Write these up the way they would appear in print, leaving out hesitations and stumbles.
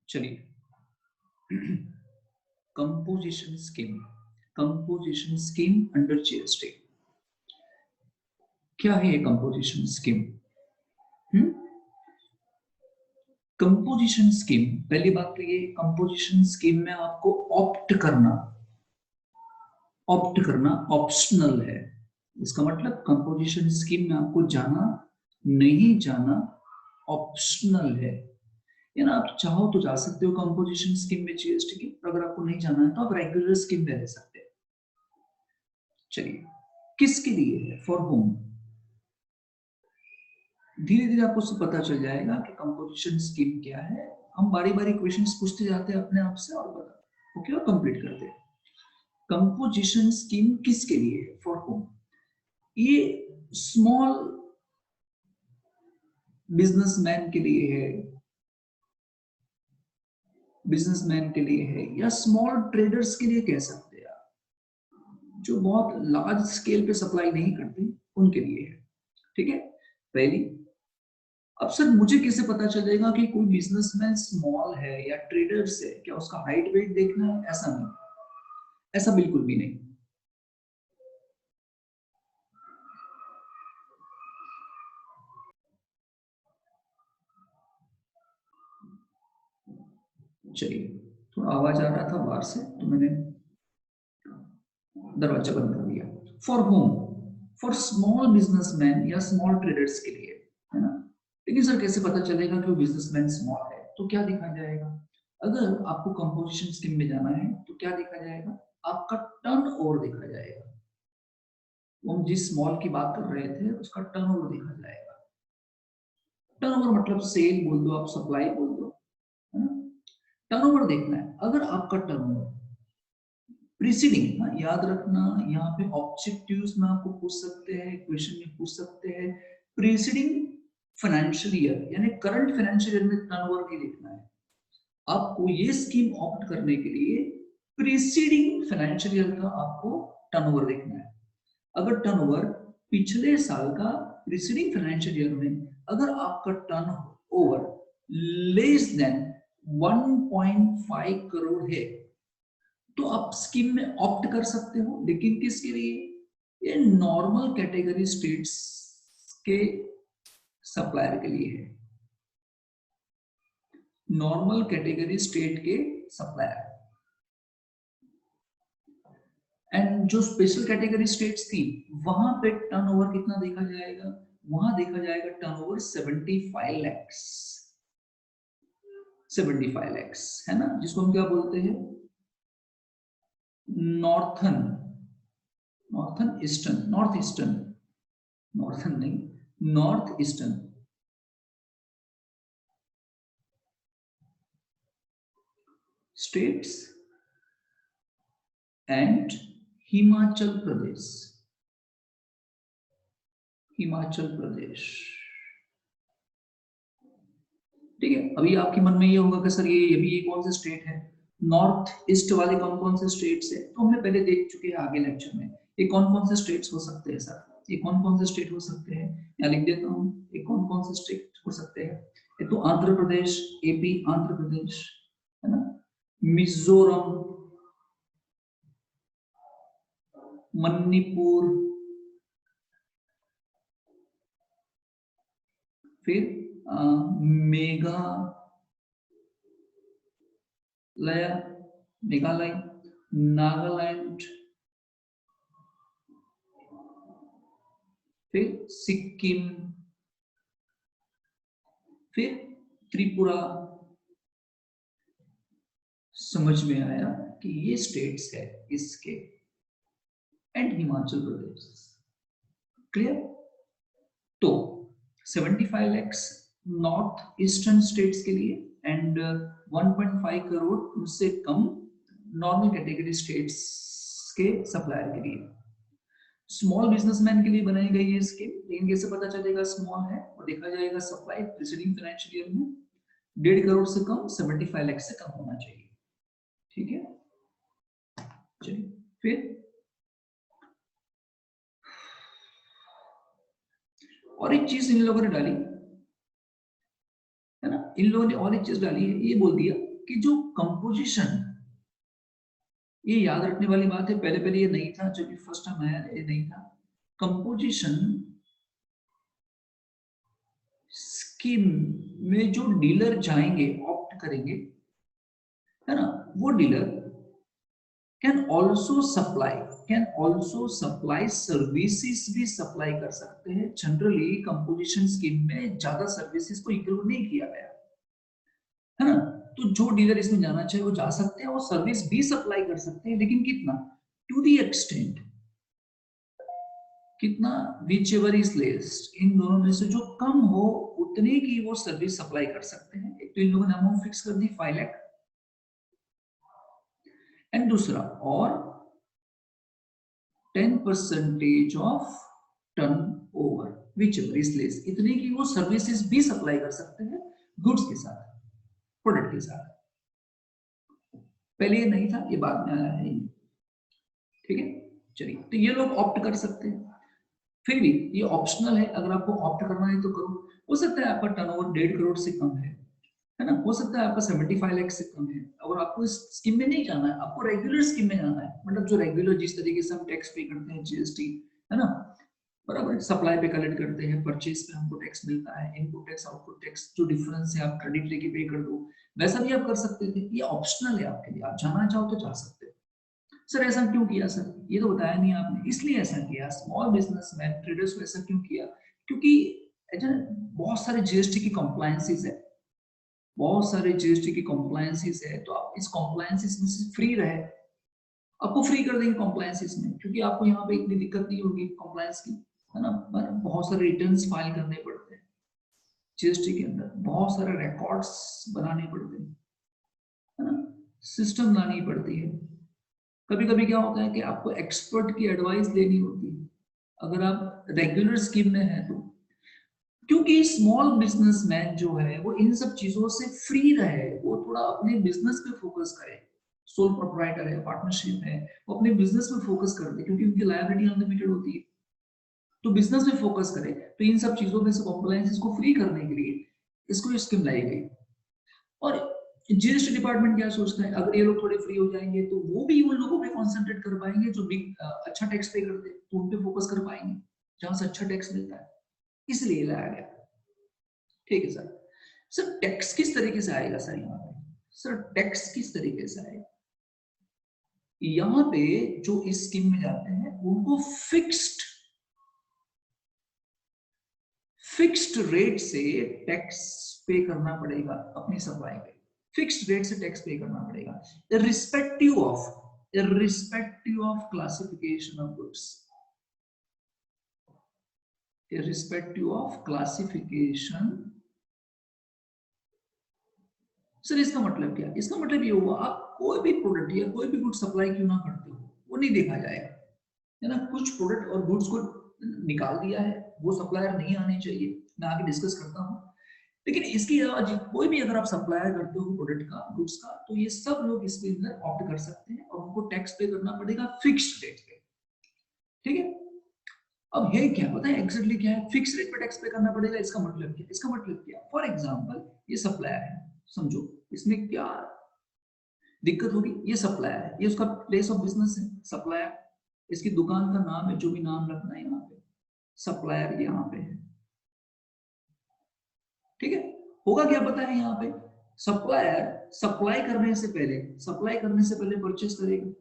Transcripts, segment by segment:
चलिए composition scheme under GST. क्या है ये कंपोजिशन स्कीम? कंपोजिशन स्कीम, पहली बात तो ये कंपोजिशन स्कीम में आपको ऑप्ट करना ऑप्शनल है। इसका मतलब कंपोजिशन स्कीम में आपको जाना नहीं जाना ऑप्शनल है। यानी आप चाहो तो जा सकते हो कंपोजिशन स्कीम में जीएसटी की, अगर आपको नहीं जाना है तो आप रेगुलर स्कीम में रह सकते हैं। चलिए किसके लिए है, फॉर होम? धीरे धीरे आपको सब पता चल जाएगा कि कंपोजिशन स्कीम क्या है। हम बारी बारी क्वेश्चंस पूछते जाते हैं अपने आप से और बता ओके और कंप्लीट करते हैं। कंपोजिशन स्कीम किसके लिए है, फॉर होम? ये स्मॉल बिजनेसमैन के लिए है, या स्मॉल ट्रेडर्स के लिए कह सकते हैं आप, जो बहुत लार्ज स्केल पे सप्लाई नहीं करते उनके लिए है। ठीक है, पहली। अब सर मुझे कैसे पता चलेगा कि कोई बिजनेसमैन स्मॉल है या ट्रेडर्स है? क्या उसका हाइट वेट देखना है? ऐसा नहीं, ऐसा बिल्कुल भी नहीं। चलिए थोड़ा आवाज आ रहा था बाहर से तो मैंने दरवाजा बंद कर दिया। For home, for small businessman या स्मॉल ट्रेडर्स के लिए, है ना। लेकिन सर कैसे पता चलेगा कि वो बिजनेसमैन स्मॉल है? तो क्या देखा जाएगा? अगर आपको कंपोजिशन स्कीम में जाना है तो क्या देखा जाएगा? आपका टर्न ओवर देखा जाएगा। हम जिस स्मॉल की बात कर रहे थे उसका टर्न ओवर देखा जाएगा। टर्न ओवर मतलब सेल बोल दो, आप सप्लाई बोल दो, है ना। टर्न ओवर देखना है। अगर आपका टर्न ओवर प्रीसीडिंग ना, याद रखना, यहाँ पे ऑब्जेक्टिव्स में आपको पूछ सकते हैं, क्वेश्चन में पूछ सकते हैं। प्रीसीडिंग फाइनेंशियल ईयर यानी करंट फाइनेंशियल ईयर में टर्नओवर नहीं देखना है आपको। ये स्कीम ऑप्ट करने के लिए प्रीसीडिंग फाइनेंशियल ईयर का आपको टर्नओवर देखना है। अगर टर्नओवर पिछले साल का प्रीसीडिंग फाइनेंशियल ईयर में अगर आपका टर्नओवर लेस देन 1.5 करोड़ है तो आप स्कीम में ऑप्ट कर सकते हो। लेकिन किसके लिए? ये नॉर्मल कैटेगरी स्टेट्स के सप्लायर के लिए है। नॉर्मल कैटेगरी स्टेट के सप्लायर। एंड जो स्पेशल कैटेगरी स्टेट्स थी वहां पे टर्नओवर कितना देखा जाएगा? वहां देखा जाएगा टर्नओवर 75 lakhs। 75 lakhs है ना, जिसको हम क्या बोलते हैं? Northern northern eastern north eastern northern नहीं, north eastern states and Himachal Pradesh. Himachal Pradesh, ठीक है। अभी आपके मन में ये होगा कि सर ये भी ये कौन से स्टेट है? नॉर्थ ईस्ट वाले कौन कौन से स्टेट्स है? तो हमने पहले देख चुके हैं आगे लेक्चर में। ये कौन कौन से स्टेट्स हो सकते हैं सर? ये कौन कौन से स्टेट हो सकते हैं? यहाँ लिख देता हूँ, ये कौन कौन से स्टेट हो सकते हैं। ये तो आंध्र प्रदेश, एपी आंध्र प्रदेश, है ना, मिजोरम, मणिपुर, फिर मेघालय, मेघालय, नागालैंड, फिर सिक्किम, फिर त्रिपुरा। समझ में आया कि ये स्टेट्स है इसके, एंड हिमाचल प्रदेश। क्लियर? तो 75 lakhs नॉर्थ ईस्टर्न स्टेट्स के लिए एंड 1.5 करोड़ उससे कम नॉर्मल कैटेगरी स्टेट्स के सप्लायर के लिए। स्मॉल बिजनेसमैन के लिए बनाई गई है स्कीम। लेकिन कैसे पता चलेगा स्मॉल है? और देखा जाएगा सप्लाई प्रीसीडिंग फाइनेंशियल ईयर में 1.5 करोड़ से कम, 75 लाख से कम होना चाहिए। ठीक है, चलिए फिर और एक चीज इन लोगों ने डाली है ना, इन लोगों ने और एक चीज डाली है। ये बोल दिया कि जो कंपोजिशन, ये याद रखने वाली बात है, पहले पहले ये नहीं था, जब ये फर्स्ट टाइम आया ये नहीं था। कंपोजिशन स्कीम में जो डीलर जाएंगे, ऑप्ट करेंगे, है ना, वो dealer can also supply services भी सप्लाई कर सकते हैं। जनरली कंपोजिशन स्कीम में ज्यादा सर्विसेज को इंक्लूड नहीं किया गया, है ना। तो जो डीलर इसमें जाना चाहे वो जा सकते हैं और सर्विस भी सप्लाई कर सकते हैं, लेकिन कितना, टू दी एक्सटेंट, कितना, विच एवर इज लेस, इन दोनों में से जो कम हो उतने की वो सर्विस सप्लाई कर सकते हैं। एक तो इन लोगों ने अमाउंट फिक्स कर दी 5 लाख, एंड दूसरा और 10% of turn over, which ever is less, इतने की वो सर्विसेज भी सप्लाई कर सकते हैं गुड्स के साथ, प्रोडक्ट के साथ। पहले ये नहीं था, ये बाद में आया है, ठीक है। चलिए, तो ये लोग ऑप्ट कर सकते हैं, फिर भी ये ऑप्शनल है, अगर आपको ऑप्ट करना है तो करो। हो सकता है आपका टर्नओवर 1.5 करोड़ से कम है ना, हो सकता है आपका 75 लाख से कम है। अगर आपको इस स्कीम में नहीं जाना है, आपको रेगुलर स्कीम में जाना है, मतलब जो रेगुलर जिस तरीके से हम टैक्स पे करते हैं, जीएसटी, है ना, बराबर, सप्लाई पे कलेक्ट करते हैं, परचेज पे हमको टैक्स मिलता है, इनपुट टैक्स आउटपुट टैक्स, जो डिफरेंस है आप क्रेडिट लेके पे कर दो, वैसा भी आप कर सकते थे। ये ऑप्शनल है आपके लिए, आप जाना चाहो तो जा सकते हो। सर ऐसा क्यों किया सर, ये तो बताया नहीं आपने। इसलिए ऐसा किया, स्मॉल बिजनेसमैन ट्रेडर्स को ऐसा क्यों किया, क्योंकि बहुत सारे जीएसटी की कंप्लायंसेस है, बहुत सारे जीएसटी की कंप्लायंसेस है, तो आप इस कंप्लायंसेस में से फ्री रहे, आपको फ्री कर देंगे कंप्लायंसेस में, क्योंकि आपको यहाँ पे इतनी दिक्कत नहीं होगी कंप्लायंस की, है ना। बहुत सारे रिटर्न्स फाइल करने पड़ते हैं जीएसटी के अंदर, बहुत सारे रिकॉर्ड्स बनाने पड़ते हैं, है ना, सिस्टम लानी पड़ती है। कभी कभी क्या होता है कि आपको एक्सपर्ट की एडवाइस लेनी होती है अगर आप रेगुलर स्कीम में हैं तो, क्योंकि स्मॉल बिजनेसमैन जो है वो इन सब चीजों से फ्री रहे, वो थोड़ा अपने बिजनेस पे फोकस करे, सोल प्रोप्राइटर है, पार्टनरशिप है, वो अपने बिजनेस पे फोकस कर दे, क्योंकि उनकी लायबिलिटी अनलिमिटेड होती है, तो बिजनेस में फोकस करे। तो इन सब चीजों में से कॉम्प्लायंसेस को फ्री करने के लिए इसको स्कीम लाई गई। और जीएसटी डिपार्टमेंट क्या सोचता है, अगर ये लोग थोड़े फ्री हो जाएंगे तो वो भी उन लोगों पे कॉन्सेंट्रेट कर पाएंगे जो बिग अच्छा टैक्स पे करते हैं, तो उन पे फोकस कर पाएंगे जहां से अच्छा टैक्स मिलता है, इसलिए लाया गया। ठीक है सर। सर टैक्स किस तरीके से आएगा सर यहाँ पे, सर टैक्स किस तरीके से आएगा, यहाँ पे जो इस स्कीम में जाते हैं उनको फिक्स्ड रेट से टैक्स पे करना पड़ेगा अपनी सप्लाई पे, फिक्स्ड रेट से टैक्स पे करना पड़ेगा, irrespective of classification of goods, irrespective of classification। Sir इसका मतलब क्या, इसका मतलब ये हुआ आप कोई भी प्रोडक्ट या कोई भी गुड सप्लाई क्यों ना करते हो वो नहीं देखा जाएगा, है ना। कुछ प्रोडक्ट और गुड्स को निकाल दिया है, वो सप्लायर नहीं आने चाहिए, मैं आगे डिस्कस करता हूँ। लेकिन इसके अलावा कोई भी अगर आप सप्लायर करते हो प्रोडक्ट का, गुड्स का, तो ये सब लोग इसके अंदर ऑप्ट कर सकते हैं और उनको टैक्स पे करना पड़ेगा फिक्स्ड रेट पे, ठीक है। अब है क्या, पता है एग्जैक्टली क्या है, फिक्स रेट पे टैक्स पे करना पड़ेगा। इसका मतलब क्या, इसका मतलब क्या, फॉर एग्जांपल ये सप्लायर है, समझो इसमें क्या दिक्कत होगी, ये सप्लायर है, ये उसका प्लेस ऑफ बिजनेस है सप्लायर, इसकी दुकान का नाम है, जो भी नाम रखना है यहाँ पे, सप्लायर यहाँ पे है, ठीक है। होगा क्या पता है, यहाँ पे सप्लायर सप्लाई करने से पहले परचेज करेगा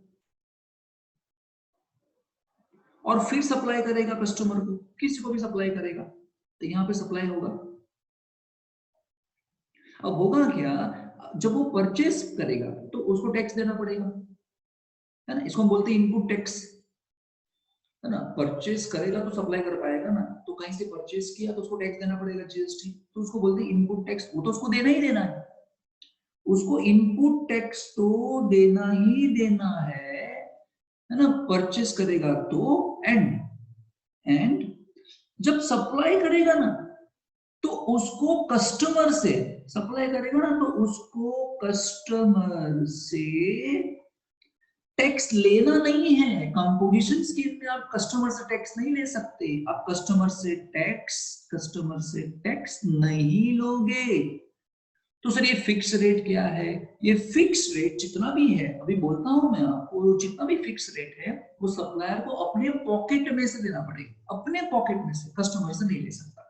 और फिर सप्लाई करेगा कस्टमर को, किसी को भी सप्लाई करेगा, तो यहाँ पे सप्लाई होगा। अब होगा क्या, जब वो परचेज करेगा तो उसको टैक्स देना पड़ेगा, है ना, इसको हम बोलते हैं इनपुट टैक्स, है ना। परचेज करेगा तो सप्लाई कर पाएगा ना, तो कहीं से परचेज किया तो उसको टैक्स देना पड़ेगा जीएसटी, तो उसको बोलते हैं इनपुट टैक्स, वो तो उसको देना ही देना है, उसको इनपुट टैक्स तो देना ही देना है ना, परचेज करेगा तो। एंड जब सप्लाई करेगा ना तो उसको कस्टमर से, सप्लाई करेगा ना तो उसको कस्टमर से टैक्स लेना नहीं है। कंपोजिशन स्कीम में आप कस्टमर से टैक्स नहीं ले सकते, आप कस्टमर से टैक्स नहीं लोगे। तो सर ये फिक्स रेट क्या है? ये फिक्स रेट जितना भी है, अभी बोलता हूं मैं आपको, जितना भी फिक्स रेट है वो सप्लायर को अपने पॉकेट में से देना पड़ेगा, अपने पॉकेट में से, कस्टमर से नहीं ले सकता।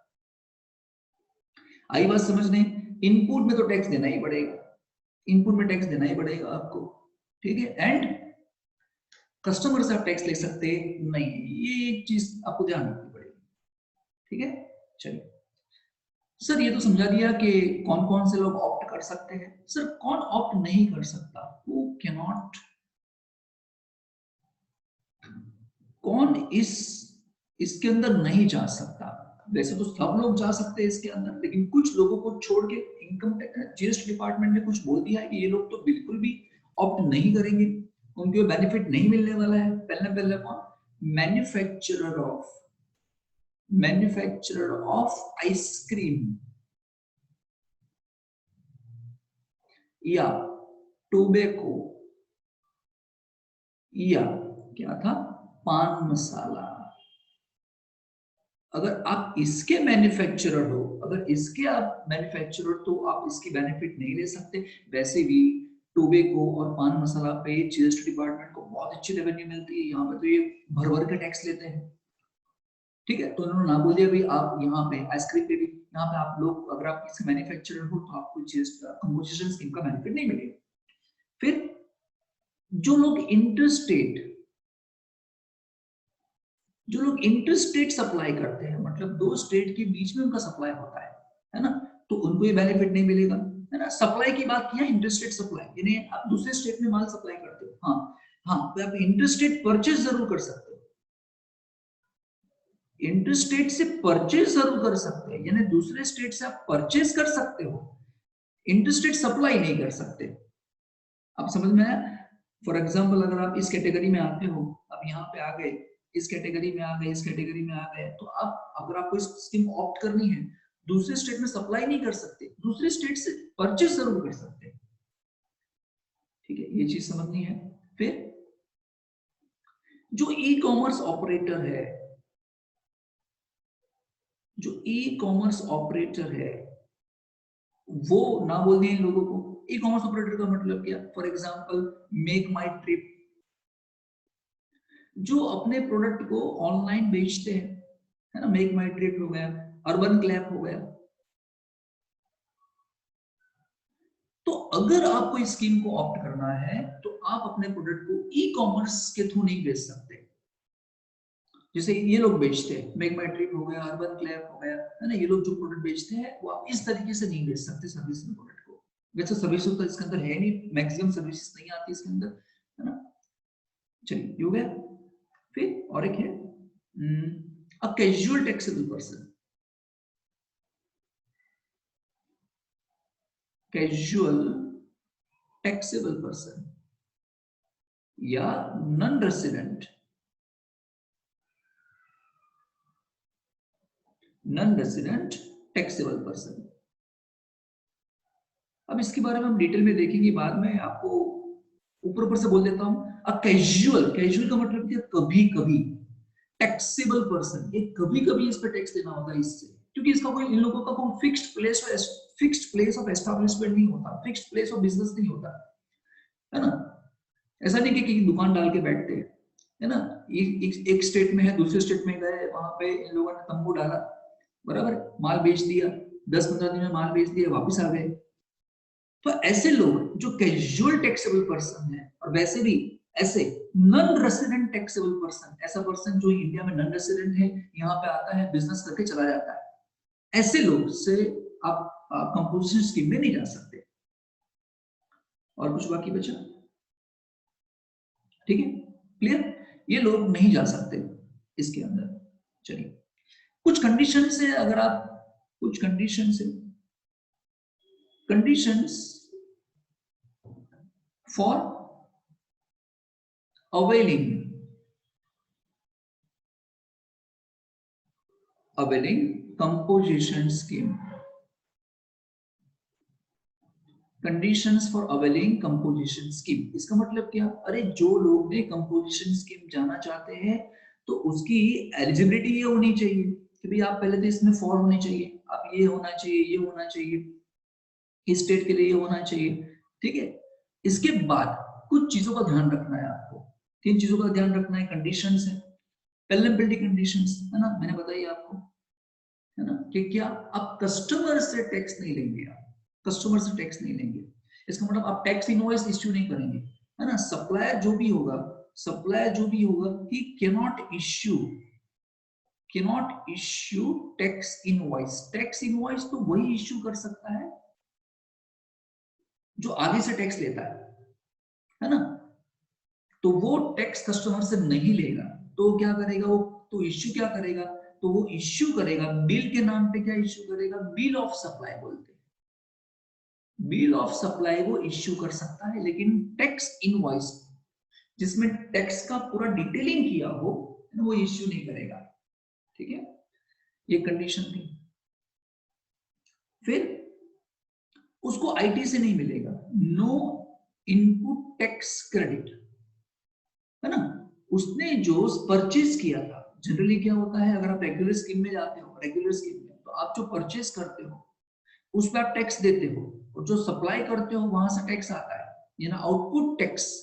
आई बात समझने? इनपुट में तो टैक्स देना ही पड़ेगा, इनपुट में टैक्स देना ही पड़ेगा आपको, ठीक है। एंड कस्टमर से आप टैक्स ले सकते नहीं, ये एक चीज आपको ध्यान रखनी पड़ेगी, ठीक है। चलिए सर ये तो समझा दिया कि कौन कौन से लोग ऑप्ट कर सकते हैं। सर कौन ऑप्ट नहीं कर सकता? हु कैनॉट, कौन इसके अंदर नहीं जा सकता? वैसे तो सब लोग जा सकते हैं इसके अंदर, लेकिन कुछ लोगों को छोड़ के इनकम टैक्स जीएसटी डिपार्टमेंट ने कुछ बोल दिया है कि ये लोग तो बिल्कुल भी ऑप्ट नहीं करेंगे, उनको बेनिफिट नहीं मिलने वाला है। पहले कौन? मैन्युफैक्चरर ऑफ आइसक्रीम या टोबैको या क्या था, पान मसाला। अगर आप इसके मैन्युफैक्चरर हो, अगर इसके आप मैन्युफैक्चरर, तो आप इसकी बेनिफिट नहीं ले सकते। वैसे भी टोबैको और पान मसाला पे जीएसटी डिपार्टमेंट को बहुत अच्छी रेवेन्यू मिलती है, यहाँ पे तो ये भर भर के टैक्स लेते हैं, ठीक है। तो उन्होंने ना बोल दिया भाई आप यहाँ पे आइसक्रीम पे भी, यहाँ पे आप लोग अगर आप इसके मैन्युफैक्चरर हो तो आपको कंपोजिशन स्कीम का बेनिफिट नहीं मिलेगा। फिर जो लोग इंटरस्टेट सप्लाई करते हैं, मतलब दो स्टेट के बीच में उनका सप्लाई होता है ना, तो उनको ये बेनिफिट नहीं मिलेगा, है ना। सप्लाई की बात किया, इंटरस्टेट सप्लाई यानी आप दूसरे स्टेट में माल सप्लाई करते हो, हाँ हाँ, तो आप इंटरस्टेट परचेज जरूर कर सकते हो, इंटरस्टेट से परचेज जरूर कर सकते हैं, यानी दूसरे स्टेट से आप परचेज कर सकते हो, इंटरस्टेट सप्लाई नहीं कर सकते। आप समझ में आया? फॉर एग्जाम्पल अगर आप इस कैटेगरी में आते हो, अब यहाँ पे आ गए, इस कैटेगरी में आ गए, इस कैटेगरी में आ गए, तो आप अगर आपको इस स्कीम ऑप्ट करनी है, दूसरे स्टेट में सप्लाई नहीं कर सकते, दूसरे स्टेट से परचेज जरूर कर सकते, ठीक है, ये चीज समझनी है। फिर जो ई कॉमर्स ऑपरेटर है, जो ई कॉमर्स ऑपरेटर है, वो ना बोल दिए इन लोगों को। ई कॉमर्स ऑपरेटर का मतलब क्या? For example make my trip, जो अपने प्रोडक्ट को ऑनलाइन बेचते हैं, है ना, मेक माई ट्रिप हो गया, अर्बन क्लैप हो गया। तो अगर आपको इस स्कीम को ऑप्ट करना है तो आप अपने प्रोडक्ट को ई कॉमर्स के थ्रू नहीं बेच सकते, जैसे ये लोग बेचते हैं, मेक माई ट्रिप हो गया, अर्बन क्लैप हो गया, है ना, ये लोग जो प्रोडक्ट बेचते हैं वो आप इस तरीके से नहीं बेच सकते सर्विस में प्रोडक्ट को। वैसे सर्विस तो इसके अंदर है नहीं, मैक्सिमम सर्विस नहीं आती इसके अंदर, है ना। चलिए हो गया। फिर और एक है a casual taxable person, casual taxable person या नॉन रेसिडेंट, टैक्सेबल पर्सन। अब इसके बारे में हम डिटेल में देखेंगे बाद में, आपको ऊपर ऊपर से बोल देता हूं। कैजुअल का मतलब क्या? कभी कभी टैक्सेबल पर्सन, ये कभी कभी इस पर टैक्स देना होता है इससे, क्योंकि इसका कोई, इन लोगों का कोई फिक्स्ड प्लेस ऑफ एस्टैब्लिशमेंट नहीं होता, फिक्स्ड प्लेस ऑफ बिजनेस नहीं होता, है ना। ऐसा नहीं कि दुकान डाल के बैठते हैं, है ना, एक स्टेट में है, दूसरे स्टेट में गए, वहां पे इन लोगों ने तंबू डाला, बराबर, माल बेच दिया, 10-15 दिन में माल बेच दिया, वापस आ गए। तो ऐसे लोग जो कैजुअल टैक्सेबल पर्सन है, और वैसे भी ऐसे नॉन रेसिडेंट टैक्सेबल पर्सन, ऐसा पर्सन जो इंडिया में नॉन रेसिडेंट है, यहाँ पे आता है, बिजनेस करके चला जाता है, ऐसे लोग से आप कंपोजिशन स्कीम में नहीं जा सकते। और कुछ बाकी बचा? ठीक है, क्लियर? ये लोग नहीं जा सकते इसके अंदर। चलिए कुछ कंडीशन है, अगर आप कुछ conditions for availing composition scheme, conditions for availing composition scheme. इसका मतलब क्या? अरे जो लोग ने कंपोजिशन स्कीम जाना चाहते हैं तो उसकी एलिजिबिलिटी ये होनी चाहिए कि भाई आप पहले तो इसमें फॉर होने चाहिए, आप ये होना चाहिए, ये होना चाहिए, स्टेट के लिए ये होना चाहिए, ठीक है। इसके बाद कुछ चीजों का ध्यान रखना है आपको, 3 चीजों का ध्यान रखना है। कंडीशंस है, पेलेबिलिटी कंडीशंस है ना, मैंने बताई आपको, है ना, कि क्या आप कस्टमर से टैक्स नहीं लेंगे, आप कस्टमर से टैक्स नहीं लेंगे। इसका मतलब आप टैक्स इनवॉइस इश्यू नहीं करेंगे, है ना। सप्लायर जो भी होगा, सप्लायर जो भी होगा, ही cannot issue tax invoice. Tax invoice तो वही इश्यू कर सकता है जो आगे से टैक्स लेता है ना। तो वो टैक्स कस्टमर से नहीं लेगा, तो क्या करेगा वो, तो इश्यू क्या करेगा, तो वो इश्यू करेगा बिल के नाम पे, क्या इश्यू करेगा, बिल ऑफ सप्लाई बोलते हैं, बिल ऑफ सप्लाई वो इश्यू कर सकता है। लेकिन टैक्स इनवॉइस जिसमें टैक्स का पूरा डिटेलिंग किया हो, वो इश्यू नहीं करेगा, ठीक है। ये कंडीशन थी। फिर उसको आईटी से नहीं मिलेगा, नो इनपुट टैक्स क्रेडिट, है ना। उसने जो परचेज किया था, जनरली क्या होता है, अगर आप रेगुलर स्कीम में जाते हो, रेगुलर स्कीम में तो आप जो परचेज करते हो उस पर आप टैक्स देते हो, और जो सप्लाई करते हो वहां से टैक्स आता है, ये ना आउटपुट टैक्स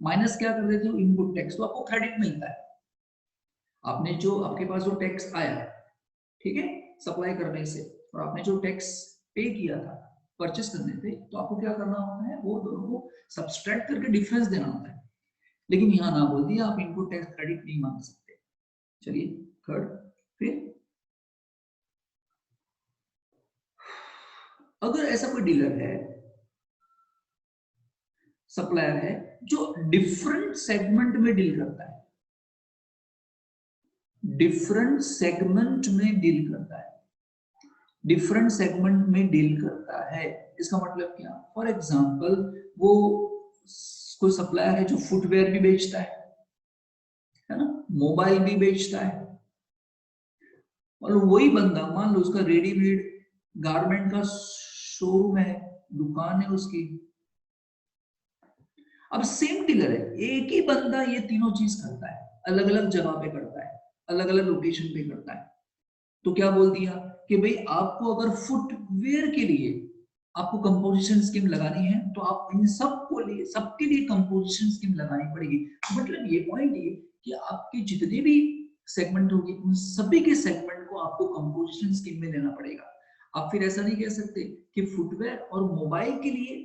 माइनस क्या कर देते हो, इनपुट टैक्स, तो आपको क्रेडिट मिलता है। आपने जो, आपके पास जो टैक्स आया, ठीक है, सप्लाई करने से, और आपने जो टैक्स पे किया था परचेस करने पे, तो आपको क्या करना होता है, वो दोनों को सब्सट्रैक्ट करके डिफरेंस देना होता है। लेकिन यहाँ ना बोल दिया आप इनपुट टैक्स क्रेडिट नहीं मांग सकते। चलिए थर्ड। फिर अगर ऐसा कोई डीलर है, सप्लायर है, जो डिफरेंट सेगमेंट में डील करता है, डिफरेंट सेगमेंट में डील करता है, डिफरेंट सेगमेंट में डील करता है, इसका मतलब क्या, फॉर एग्जांपल वो कोई सप्लायर है जो फुटवेयर भी बेचता है ना, मोबाइल भी बेचता है, और वही बंदा मान लो उसका रेडीमेड गारमेंट का शोरूम है, दुकान है उसकी। अब सेम डीलर है, एक ही बंदा ये तीनों चीज करता है, अलग अलग जगह पे करता है, अलग अलग लोकेशन पे करता है। तो क्या बोल दिया कि भाई आपको अगर फुटवेयर के लिए आपको कंपोजिशन स्कीम लगानी है, तो आप इन सबको लिए, सबके लिए कंपोजिशन स्कीम लगानी पड़ेगी। मतलब ये पॉइंट ये कि आपके जितने भी सेगमेंट होगी, उन सभी के सेगमेंट को आपको कंपोजिशन स्कीम में लेना पड़ेगा। आप फिर ऐसा नहीं कह सकते कि फुटवेयर और मोबाइल के लिए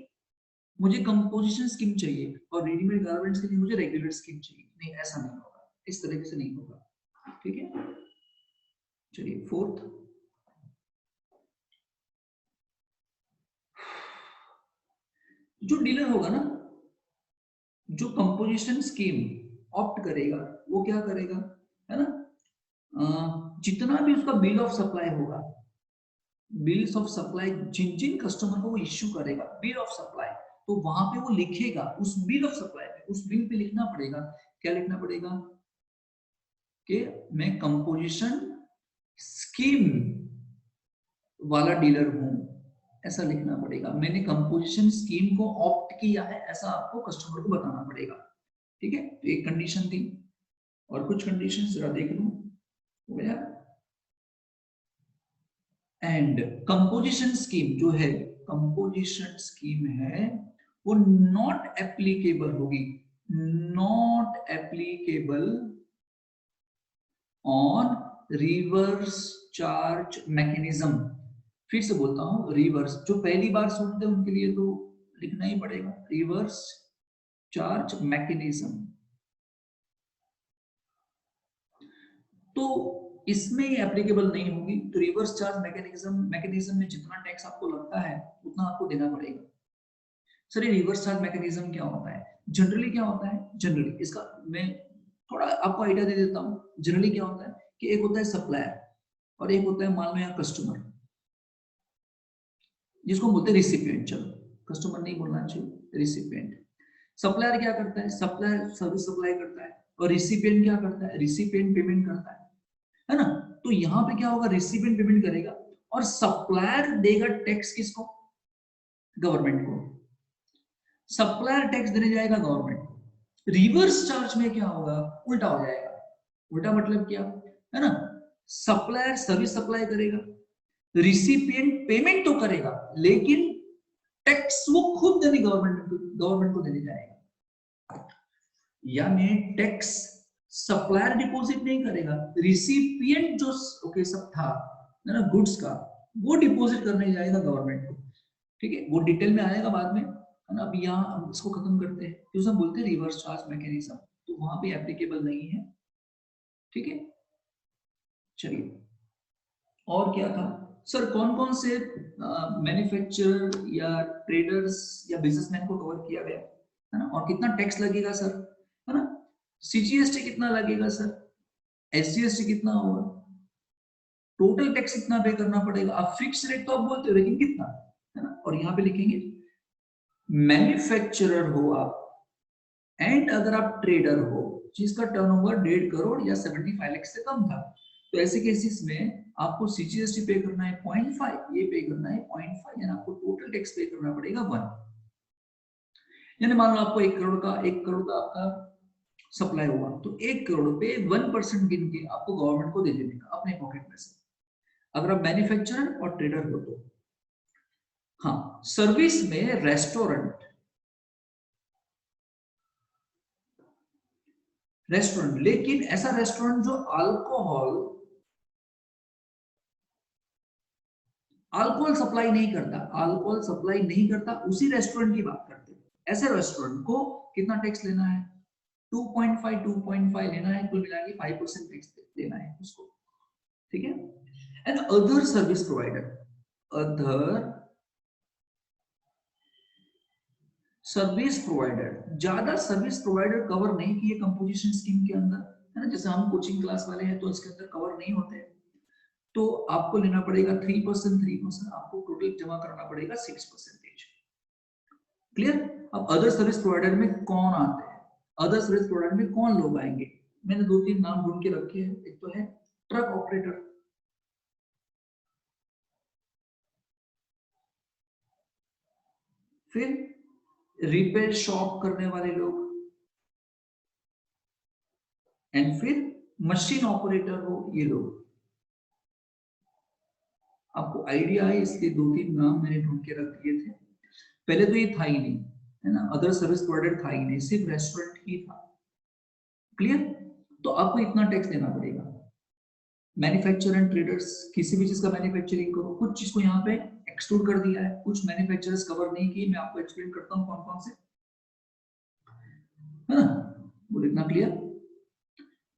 मुझे कंपोजिशन स्कीम चाहिए और रेडीमेड गारमेंट्स के लिए मुझे रेगुलर स्कीम चाहिए, नहीं, ऐसा नहीं होगा, इस तरीके से नहीं होगा, ठीक है। चलिए फोर्थ, जो डीलर होगा ना, जो कंपोजिशन स्कीम ऑप्ट करेगा, वो क्या करेगा, है ना, जितना भी उसका बिल ऑफ सप्लाई होगा, बिल्स ऑफ सप्लाई जिन जिन कस्टमर को वो इश्यू करेगा बिल ऑफ सप्लाई, तो वहां पे वो लिखेगा उस बिल ऑफ सप्लाई पे, उस बिल पे लिखना पड़ेगा, क्या लिखना पड़ेगा, कि मैं कंपोजिशन स्कीम वाला डीलर हूं, ऐसा लिखना पड़ेगा। मैंने कंपोजिशन स्कीम को ऑप्ट किया है, ऐसा आपको कस्टमर को बताना पड़ेगा, ठीक है। तो एक कंडीशन थी, और कुछ कंडीशन जरा देख लूं, हो गया। एंड कंपोजिशन स्कीम जो है, कंपोजिशन स्कीम है, वो नॉट एप्लीकेबल होगी, not applicable on reverse charge mechanism. फिर से बोलता हूं, रिवर्स, जो पहली बार सुनते हैं उनके लिए तो लिखना ही पड़ेगा, रिवर्स चार्ज मैकेनिज्म। तो इसमें एप्लीकेबल नहीं होगी। तो रिवर्स चार्ज मैकेनिज्म में जितना टैक्स आपको लगता है उतना आपको देना पड़ेगा। सर ये रिवर्स चार्ज मैकेनिज्म क्या होता है, जनरली क्या होता है, जनरली इसका मैं थोड़ा आपको आइडिया दे देता हूं। जनरली क्या होता है कि एक होता है सप्लायर और एक होता है मान लो यहाँ कस्टमर, जिसको बोलते हैं रिसिपिएंट, चलो कस्टमर नहीं बोलना चाहिए, रिसिपिएंट। सप्लायर क्या करता है, सप्लायर सर्विस सप्लाई करता है, और रिसिपिएंट क्या करता है, रिसिपिएंट पेमेंट करता है ना। तो यहाँ पे क्या होगा, रिसिपिएंट पेमेंट करेगा और सप्लायर देगा टैक्स किसको, गवर्नमेंट को। सप्लायर टैक्स देने जाएगा गवर्नमेंट को। रिवर्स चार्ज में क्या होगा, उल्टा हो जाएगा। उल्टा मतलब क्या है ना, सप्लायर सर्विस सप्लाई करेगा, रिसिपिएंट पेमेंट तो करेगा, लेकिन टैक्स वो खुद देने गवर्नमेंट को देने जाएगा, यानी टैक्स सप्लायर डिपॉजिट नहीं करेगा, रिसिपिएंट जो ओके सब था ना गुड्स का, वो डिपॉजिट करने जाएगा गवर्नमेंट को। ठीक है, वो डिटेल में आएगा बाद में, है ना। अब यहाँ हम इसको खत्म करते हैं, तो हम बोलते हैं रिवर्स चार्ज मैकेनिज्म, तो वहां पे एप्लीकेबल नहीं है। ठीक है, चलिए और क्या था सर, कौन कौन से मैन्युफैक्चरर या ट्रेडर्स या बिजनेसमैन को कवर किया गया, है ना, और कितना टैक्स लगेगा सर, है ना, सीजीएसटी कितना लगेगा सर, एसजीएसटी कितना होगा, टोटल टैक्स कितना पे करना पड़ेगा। आप फिक्स रेट तो आप बोलते हो, लेकिन कितना, है ना। और यहाँ पे लिखेंगे मैन्युफैक्चरर हो आप एंड अगर आप ट्रेडर हो जिसका टर्नओवर 1.5 करोड़ या 75 लाख से कम था, तो ऐसे केसेस में आपको सीजीएसटी पे करना है 0.5, ये पे करना है 0.5, यानी आपको टोटल टैक्स पे करना पड़ेगा 1। यानी मान लो आपको 1 करोड़ का आपका सप्लाई हुआ, तो 1 करोड़ पे 1% गिन के आपको गवर्नमेंट को दे देगा अपने पॉकेट में से, अगर आप मैन्युफैक्चरर और ट्रेडर हो तो। हाँ, सर्विस में रेस्टोरेंट लेकिन ऐसा रेस्टोरेंट जो अल्कोहल सप्लाई नहीं करता, उसी रेस्टोरेंट की बात करते हैं। ऐसे रेस्टोरेंट को कितना टैक्स लेना है, 2.5 लेना है, कुल मिला के 5% टैक्स देना है उसको। ठीक है, एंड अदर सर्विस प्रोवाइडर ज्यादा सर्विस प्रोवाइडर कवर नहीं किए कंपोजिशन स्कीम के अंदर, है ना। जैसे हम कोचिंग क्लास वाले हैं तो इसके अंदर कवर नहीं होते, तो आपको लेना पड़ेगा 3%, आपको टोटल जमा करना पड़ेगा 6%। क्लियर। अब अदर सर्विस प्रोवाइडर में कौन आते हैं, अदर सर्विस प्रोवाइडर में कौन लोग आएंगे, मैंने 2-3 नाम ढूंढ के रखे हैं। एक तो है ट्रक ऑपरेटर, फिर रिपेयर शॉप करने वाले लोग, एंड फिर मशीन ऑपरेटर हो ये लोग। आपको आइडिया है, इसलिए 2-3 नाम मैंने ढूंढ के रख दिए थे। पहले तो ये था ही नहीं, है ना, अदर सर्विस प्रोवाइडर था ही नहीं, सिर्फ रेस्टोरेंट ही था। क्लियर। तो आपको इतना टैक्स देना पड़ेगा। मैन्युफैक्चरर एंड ट्रेडर्स, किसी भी चीज का मैन्युफैक्चरिंग करो, कुछ चीज को यहाँ पे एक्सक्लूड कर दिया है, कुछ मैन्युफैक्चरर्स कवर नहीं किए, मैं आपको एक्सप्लेन करता हूँ कौन कौन से, है ना। वो इतना क्लियर।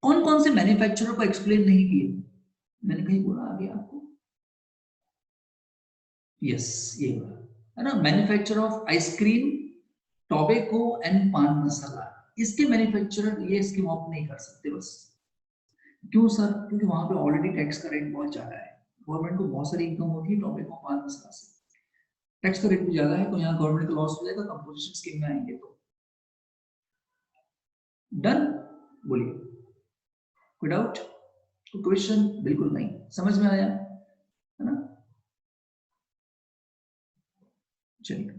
कौन कौन से मैन्युफैक्चरर को एक्सप्लेन नहीं किए, मैंने कहीं बोला आगे आपको, यस ये है ना, manufacturer of ice cream, tobacco and पान मसाला, इसके मैन्युफैक्चरर ये स्कीम ऑफ नहीं कर सकते बस। क्यों सर, क्योंकि वहां पे ऑलरेडी टैक्स का रेट बहुत ज्यादा है, गवर्नमेंट को बहुत सारी इनकम होती है टोबैको पान मसाला से, टैक्स का रेट भी ज्यादा है, तो यहाँ गवर्नमेंट का लॉस हो जाएगा, कंपोजिशन स्कीम में आएंगे तो। डन, बोलिए कोई डाउट, कोई क्वेश्चन? बिल्कुल नहीं, समझ में आया, है ना। चलिए